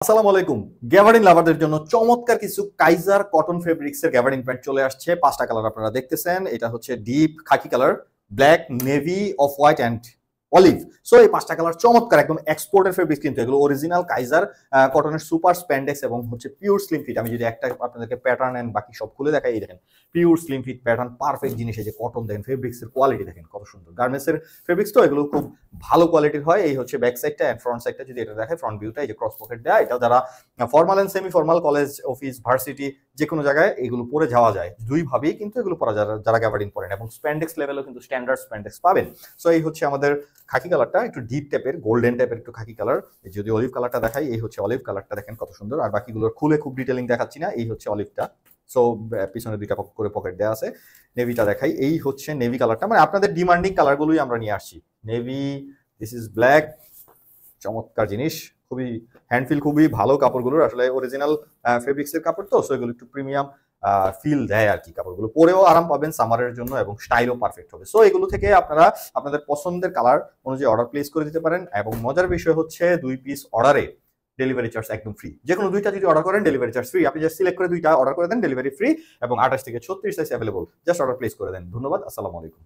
আসসালামু আলাইকুম। গ্যাবার্ডিন লাভারদের জন্য চমৎকার কিছু কাইজার কটন ফেব্রিক্স এর গ্যাবার্ডিন প্যান্ট চলে আসছে। ৫টা কালার আপনারা দেখতেছেন। এটা হচ্ছে deep khaki colour, black, navy, off white and olive. So এই ৫টা কালার চমৎকার, একদম এক্সপোর্টের ফেব্রিক্স, কিন্তু এগুলো অরিজিনাল কাইজার কটনের সুপার স্প্যান্ডেক্স এবং হচ্ছে পিওর স্লিম ফিট। আমি যদি একটা আপনাদেরকে প্যাটার্ন এন্ড বাকি সব খুলে দেখাই, এই দেখেন pure slim fit pattern, perfect জিনিস। এই যে কটন দেখেন, ফেব্রিক্স এর কোয়ালিটি দেখেন কত সুন্দর। গার্মেন্টস এর ফেব্রিক্স তো এগুলো খুব ভালো কোয়ালিটির হয়। এই হচ্ছে ব্যাক সাইডটা এন্ড ফ্রন্ট সাইডটা যদি এটা দেখে, ফ্রন্ট ভিউটা এই যে ক্রস পকেট দেয়া, এটা যারা formal and semi formal, college, office, varsity যে কোনো জায়গায় এগুলো পরে যাওয়া যায়। দুই ভাবেই কিন্তু এগুলো পরা যারা যারা গ্যাবার্ডিন পরেন, এবং স্প্যান্ডেক্স লেভেলও কিন্তু স্ট্যান্ডার্ড স্প্যান্ডেক্স পাবেন। সো এই হচ্ছে আমাদের খাকি কালারটা, একটু ডিপ টাইপের গোল্ডেন টাইপের একটু খাকি কালার। যদি অলিভ কালারটা দেখাই, এই হচ্ছে অলিভ কালারটা, দেখেন কত সুন্দর। আর বাকিগুলোর খুলে খুব ডিটেলিং দেখাচ্ছি না। এই হচ্ছে অলিভটা। সো পিছনে দুইটা করে পকেট দেওয়া আছে। নেভিটা দেখাই, এই হচ্ছে নেভি কালারটা, মানে আপনাদের ডিমান্ডিং কালারগুলোই আমরা নিয়ে আসছি। নেভি, দিস ইজ ব্ল্যাক, চমৎকার জিনিস। খুবই হ্যান্ডফিল, খুবই ভালো কাপড়গুলোর, আসলে অরিজিনাল ফেব্রিক্স এর কাপড় তো, সো এগুলো একটু প্রিমিয়াম ফিল দেয় আর কি। কাপড়গুলো পরেও আরাম পাবেন সামারের জন্য, এবং স্টাইলও পারফেক্ট হবে। সো এগুলো থেকে আপনারা আপনাদের পছন্দের কালার অনুযায়ী অর্ডার প্লেস করে দিতে পারেন। এবং মজার বিষয় হচ্ছে 2 পিস অর্ডারে ডেলিভারি চার্জ একদম ফ্রি। যে কোনো দুইটা যদি অর্ডার করেন ডেলিভারি চার্জ ফ্রি। আপনি জাস্ট সিলেক্ট করে দুইটা অর্ডার করে দেন, ডেলিভারি ফ্রি, এবং 28 থেকে 36 size available. Just order place করে দেন। ধন্যবাদ। আসসালামু আলাইকুম।